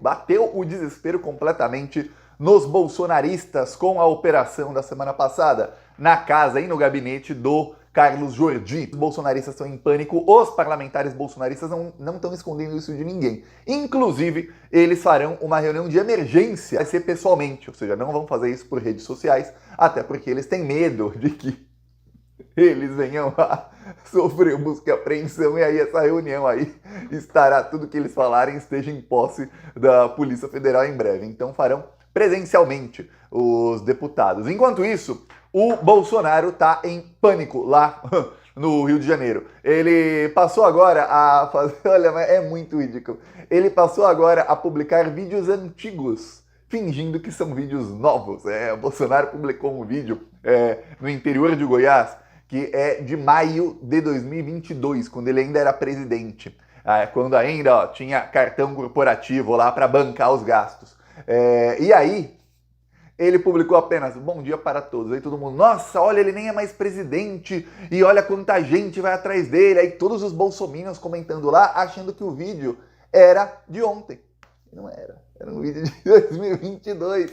Bateu o desespero completamente nos bolsonaristas com a operação da semana passada na casa e no gabinete do Carlos Jordi. Os bolsonaristas estão em pânico, os parlamentares bolsonaristas não estão escondendo isso de ninguém. Inclusive, eles farão uma reunião de emergência, vai ser pessoalmente, ou seja, não vão fazer isso por redes sociais, até porque eles têm medo de que eles venham a sofrer busca e apreensão, e aí essa reunião aí estará, tudo que eles falarem esteja em posse da Polícia Federal em breve. Então farão presencialmente os deputados. Enquanto isso, o Bolsonaro está em pânico lá no Rio de Janeiro. Ele passou agora a fazer, olha, é muito ridículo, ele passou agora a publicar vídeos antigos, fingindo que são vídeos novos. O Bolsonaro publicou um vídeo no interior de Goiás, que é de maio de 2022, quando ele ainda era presidente, quando ainda tinha cartão corporativo lá para bancar os gastos. E aí, ele publicou apenas "Bom dia para todos". Aí todo mundo, nossa, olha, ele nem é mais presidente, e olha quanta gente vai atrás dele. Aí todos os bolsominions comentando lá, achando que o vídeo era de ontem. Não era. Era um vídeo de 2022.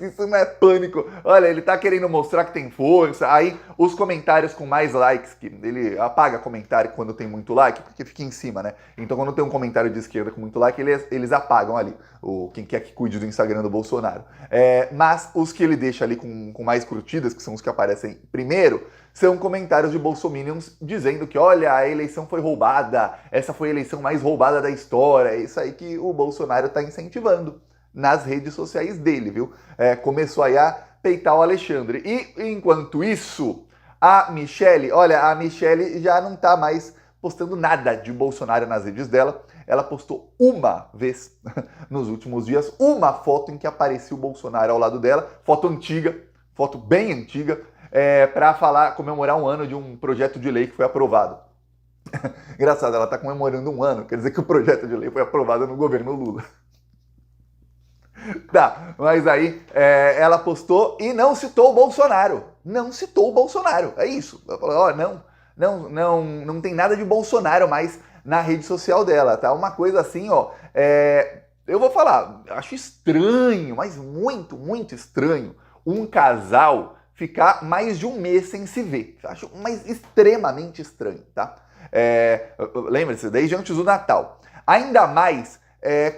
Isso não é pânico. Olha, ele tá querendo mostrar que tem força. Aí, os comentários com mais likes, que ele apaga comentário quando tem muito like, porque fica em cima, né? Então, quando tem um comentário de esquerda com muito like, eles apagam ali. Quem quer que cuide do Instagram do Bolsonaro. Mas os que ele deixa ali com mais curtidas, que são os que aparecem primeiro, são comentários de bolsominions dizendo que, olha, a eleição foi roubada, essa foi a eleição mais roubada da história. É isso aí que o Bolsonaro está incentivando nas redes sociais dele, viu? Começou aí a peitar o Alexandre. E, enquanto isso, a Michelle já não tá mais postando nada de Bolsonaro nas redes dela. Ela postou uma vez nos últimos dias, uma foto em que aparecia o Bolsonaro ao lado dela, foto antiga, foto bem antiga, para comemorar um ano de um projeto de lei que foi aprovado. Engraçado, ela está comemorando um ano, quer dizer que o projeto de lei foi aprovado no governo Lula. Tá, mas aí ela postou e não citou o Bolsonaro. Não citou o Bolsonaro, é isso. Ela falou, não tem nada de Bolsonaro mais na rede social dela, tá? Uma coisa assim, eu vou falar, acho estranho, mas muito, muito estranho, um casal ficar mais de um mês sem se ver. Acho extremamente estranho, tá? Lembre-se, desde antes do Natal. Ainda mais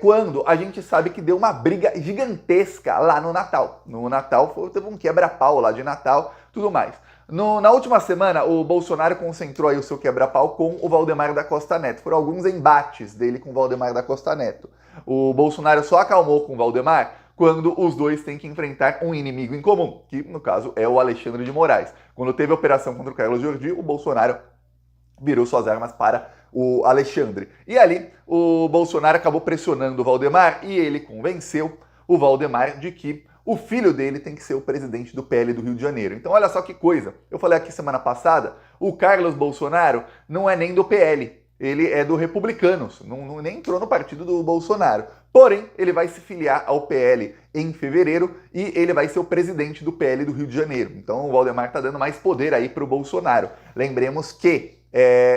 quando a gente sabe que deu uma briga gigantesca lá no Natal. No Natal teve um quebra-pau lá de Natal, tudo mais. Na última semana, o Bolsonaro concentrou aí o seu quebra-pau com o Valdemar da Costa Neto. Foram alguns embates dele com o Valdemar da Costa Neto. O Bolsonaro só acalmou com o Valdemar quando os dois têm que enfrentar um inimigo em comum, que no caso é o Alexandre de Moraes. Quando teve a operação contra o Carlos Jordi, o Bolsonaro virou suas armas para o Alexandre. E ali o Bolsonaro acabou pressionando o Valdemar e ele convenceu o Valdemar de que o filho dele tem que ser o presidente do PL do Rio de Janeiro. Então olha só que coisa, eu falei aqui semana passada, o Carlos Bolsonaro não é nem do PL, ele é do Republicanos, nem entrou no partido do Bolsonaro. Porém, ele vai se filiar ao PL em fevereiro e ele vai ser o presidente do PL do Rio de Janeiro. Então o Valdemar está dando mais poder aí para o Bolsonaro. Lembremos que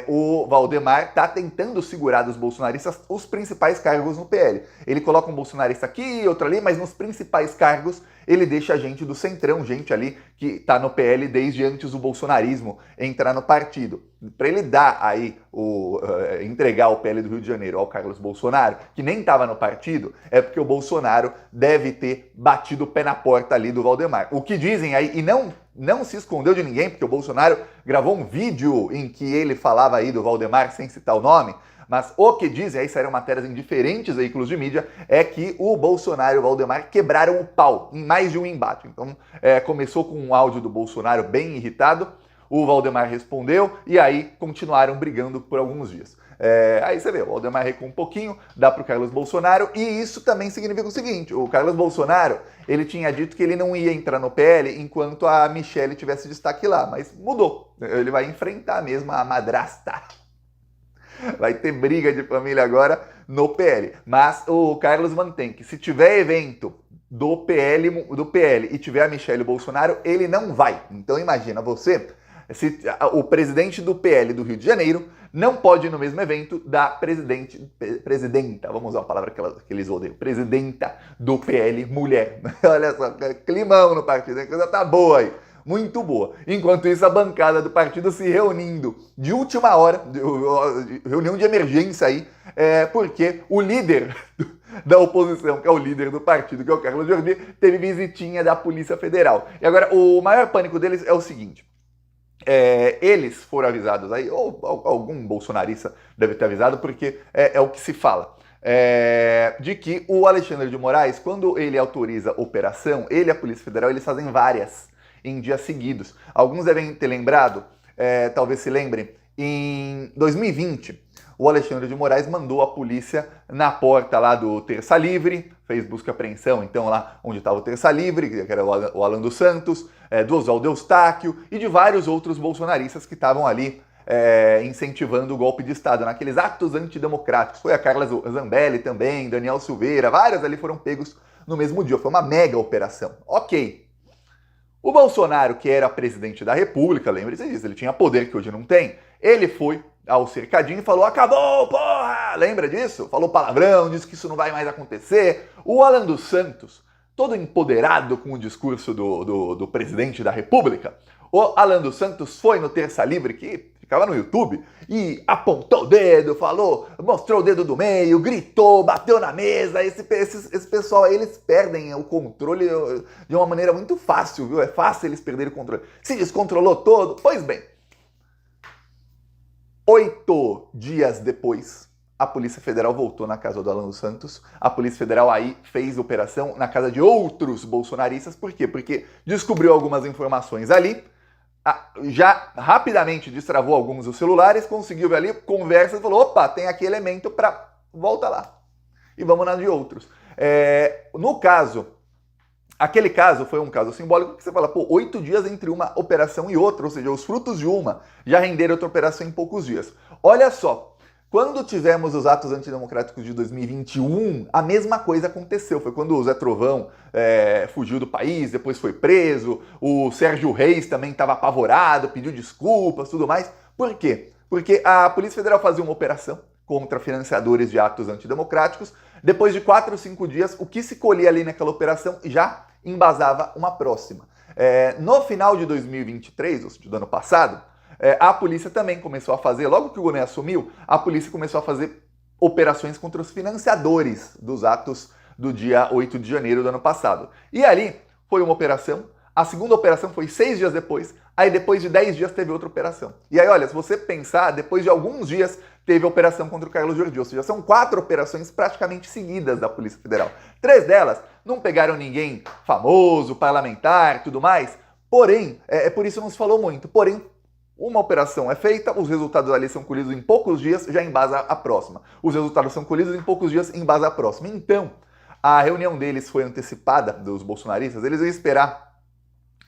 o Valdemar está tentando segurar dos bolsonaristas os principais cargos no PL. Ele coloca um bolsonarista aqui, outro ali, mas nos principais cargos ele deixa gente do centrão, gente ali que está no PL desde antes do bolsonarismo entrar no partido. Para ele dar aí, entregar o PL do Rio de Janeiro ao Carlos Bolsonaro, que nem estava no partido, é porque o Bolsonaro deve ter batido o pé na porta ali do Valdemar. O que dizem aí, e não se escondeu de ninguém, porque o Bolsonaro gravou um vídeo em que ele falava aí do Valdemar sem citar o nome, mas o que dizem, aí saíram matérias em diferentes veículos de mídia, é que o Bolsonaro e o Valdemar quebraram o pau em mais de um embate. Então, começou com um áudio do Bolsonaro bem irritado, o Valdemar respondeu e aí continuaram brigando por alguns dias. Aí você vê, o Valdemar recua um pouquinho, dá para o Carlos Bolsonaro, e isso também significa o seguinte, o Carlos Bolsonaro, ele tinha dito que ele não ia entrar no PL enquanto a Michelle tivesse destaque lá, mas mudou, ele vai enfrentar mesmo a madrasta. Vai ter briga de família agora no PL, mas o Carlos mantém que se tiver evento do PL e tiver a Michelle Bolsonaro, ele não vai. Então imagina, você O presidente do PL do Rio de Janeiro não pode ir no mesmo evento da presidenta, vamos usar uma palavra que eles odeiam, presidenta do PL mulher. Olha só, climão no partido, a coisa tá boa aí. Muito boa. Enquanto isso, a bancada do partido se reunindo de última hora, reunião de emergência aí, porque o líder da oposição, que é o líder do partido, que é o Carlos Jordi, teve visitinha da Polícia Federal. E agora, o maior pânico deles é o seguinte: eles foram avisados aí, ou algum bolsonarista deve ter avisado, porque é o que se fala. De que o Alexandre de Moraes, quando ele autoriza operação, ele e a Polícia Federal, eles fazem várias em dias seguidos. Alguns devem ter lembrado, talvez se lembrem, em 2020, o Alexandre de Moraes mandou a polícia na porta lá do Terça Livre, fez busca e apreensão, então lá onde estava o Terça Livre, que era o Alan dos Santos, do Oswaldo Eustáquio e de vários outros bolsonaristas que estavam ali incentivando o golpe de Estado, naqueles atos antidemocráticos. Foi a Carla Zambelli também, Daniel Silveira, vários ali foram pegos no mesmo dia. Foi uma mega operação. Ok. O Bolsonaro, que era presidente da República, lembre-se disso, ele tinha poder que hoje não tem, ele foi ao cercadinho e falou: acabou, porra! Lembra disso? Falou palavrão, disse que isso não vai mais acontecer. O Alan dos Santos, todo empoderado com o discurso do presidente da República, o Alan dos Santos foi no Terça Livre, que ficava no YouTube, e apontou o dedo, falou, mostrou o dedo do meio, gritou, bateu na mesa. Esse pessoal aí, eles perdem o controle de uma maneira muito fácil, viu? É fácil eles perderem o controle. Se descontrolou todo, pois bem. 8 dias depois, a Polícia Federal voltou na casa do Alan dos Santos. A Polícia Federal aí fez operação na casa de outros bolsonaristas. Por quê? Porque descobriu algumas informações ali, já rapidamente destravou alguns dos celulares, conseguiu ver ali, conversa e falou: opa, tem aqui elemento para volta lá. E vamos na de outros. No caso, aquele caso foi um caso simbólico que você fala, 8 dias entre uma operação e outra, ou seja, os frutos de uma já renderam outra operação em poucos dias. Olha só, quando tivemos os atos antidemocráticos de 2021, a mesma coisa aconteceu. Foi quando o Zé Trovão fugiu do país, depois foi preso, o Sérgio Reis também estava apavorado, pediu desculpas, tudo mais. Por quê? Porque a Polícia Federal fazia uma operação contra financiadores de atos antidemocráticos. Depois de 4 ou 5 dias, o que se colhia ali naquela operação já embasava uma próxima. No final de 2023, ou seja, do ano passado, a polícia também começou a fazer, logo que o Gonet assumiu, a polícia começou a fazer operações contra os financiadores dos atos do dia 8 de janeiro do ano passado. E ali foi uma operação, a segunda operação foi 6 dias depois, aí depois de 10 dias teve outra operação. E aí, olha, se você pensar, depois de alguns dias teve a operação contra o Carlos Jordi, ou seja, são 4 operações praticamente seguidas da Polícia Federal. 3 delas não pegaram ninguém famoso, parlamentar, tudo mais, porém, por isso não se falou muito, porém, uma operação é feita, os resultados ali são colhidos em poucos dias, já embasa a próxima. Os resultados são colhidos em poucos dias, embasa a próxima. Então, a reunião deles foi antecipada, dos bolsonaristas, eles iam esperar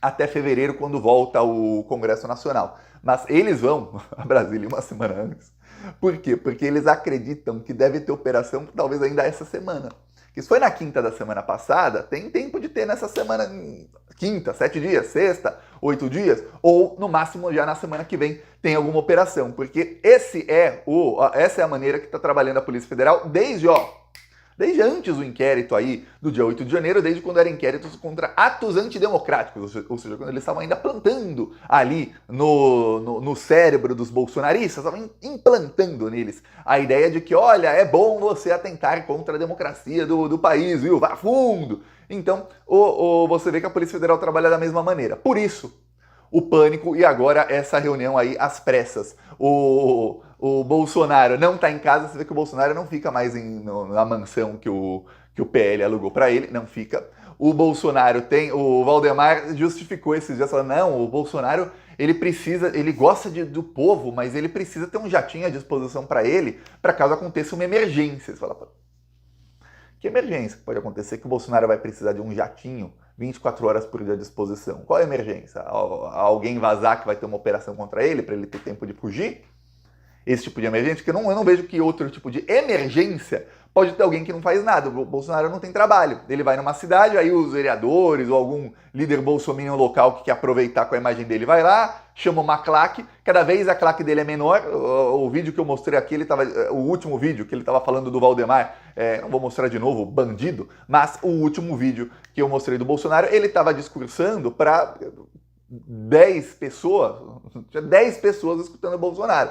até fevereiro, quando volta o Congresso Nacional. Mas eles vão a Brasília uma semana antes. Por quê? Porque eles acreditam que deve ter operação talvez ainda essa semana. Isso foi na quinta da semana passada, tem tempo de ter nessa semana, quinta, 7 dias, sexta, 8 dias, ou no máximo já na semana que vem tem alguma operação, porque essa é a maneira que está trabalhando a Polícia Federal desde antes do inquérito aí do dia 8 de janeiro, desde quando eram inquéritos contra atos antidemocráticos, ou seja, quando eles estavam ainda plantando ali no cérebro dos bolsonaristas, estavam implantando neles a ideia de que, olha, é bom você atentar contra a democracia do país, viu? Vá fundo! Então, você vê que a Polícia Federal trabalha da mesma maneira. Por isso, o pânico e agora essa reunião aí às pressas. O Bolsonaro não está em casa, você vê que o Bolsonaro não fica mais na mansão que o PL alugou para ele, não fica. O Bolsonaro o Valdemar justificou esses dias, falando, não, o Bolsonaro, ele gosta do povo, mas ele precisa ter um jatinho à disposição para ele, para caso aconteça uma emergência. Você fala, que emergência pode acontecer que o Bolsonaro vai precisar de um jatinho 24 horas por dia à disposição? Qual é a emergência? Alguém vazar que vai ter uma operação contra ele, para ele ter tempo de fugir? esse tipo de emergência, porque eu não vejo que outro tipo de emergência pode ter alguém que não faz nada. O Bolsonaro não tem trabalho. Ele vai numa cidade, aí os vereadores ou algum líder bolsominion local que quer aproveitar com a imagem dele vai lá, chama uma claque, cada vez a claque dele é menor. O vídeo que eu mostrei aqui, o último vídeo que ele estava falando do Valdemar, não vou mostrar de novo, bandido, mas o último vídeo que eu mostrei do Bolsonaro, ele estava discursando para 10 pessoas, tinha 10 pessoas escutando o Bolsonaro.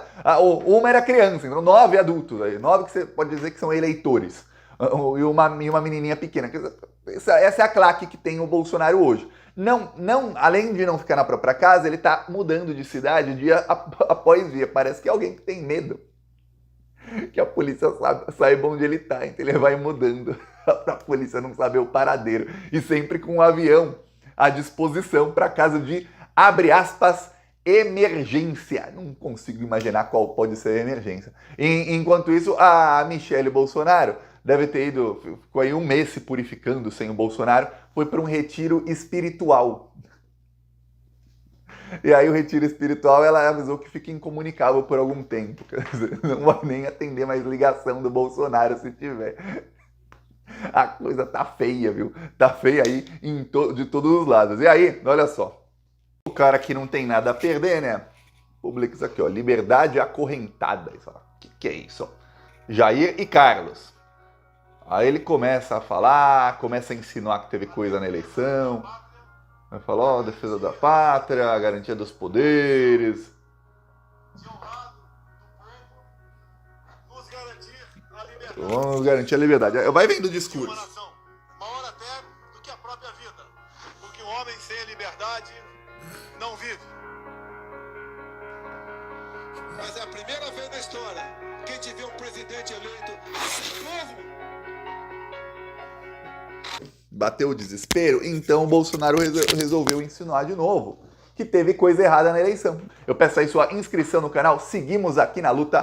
Uma era criança, então 9 adultos, 9 que você pode dizer que são eleitores, e uma menininha pequena. Essa é a claque que tem o Bolsonaro hoje. Além de não ficar na própria casa, ele está mudando de cidade dia após dia. Parece que é alguém que tem medo que a polícia saiba onde ele está, então ele vai mudando para a polícia não saber o paradeiro, e sempre com um avião à disposição para caso de, abre aspas, emergência. Não consigo imaginar qual pode ser a emergência. Enquanto isso, a Michelle Bolsonaro deve ter ido, ficou aí um mês se purificando sem o Bolsonaro, foi para um retiro espiritual. E aí o retiro espiritual, ela avisou que fica incomunicável por algum tempo. Quer dizer, não vai nem atender mais ligação do Bolsonaro se tiver. A coisa tá feia, viu? Tá feia aí de todos os lados. E aí, olha só. O cara que não tem nada a perder, né? Publica isso aqui, ó. Liberdade acorrentada. O que é isso? Jair e Carlos. Aí ele começa a falar, começa a insinuar que teve coisa na eleição. Vai falar, ó, defesa da pátria, garantia dos poderes. Vamos garantir a liberdade. Vai vendo o discurso. Maior até do que a própria vida. Porque o homem sem a liberdade não vive. Mas é a primeira vez na história que a gente vê um presidente eleito novo. Bateu o desespero, então o Bolsonaro resolveu insinuar de novo que teve coisa errada na eleição. Eu peço aí sua inscrição no canal, seguimos aqui na luta.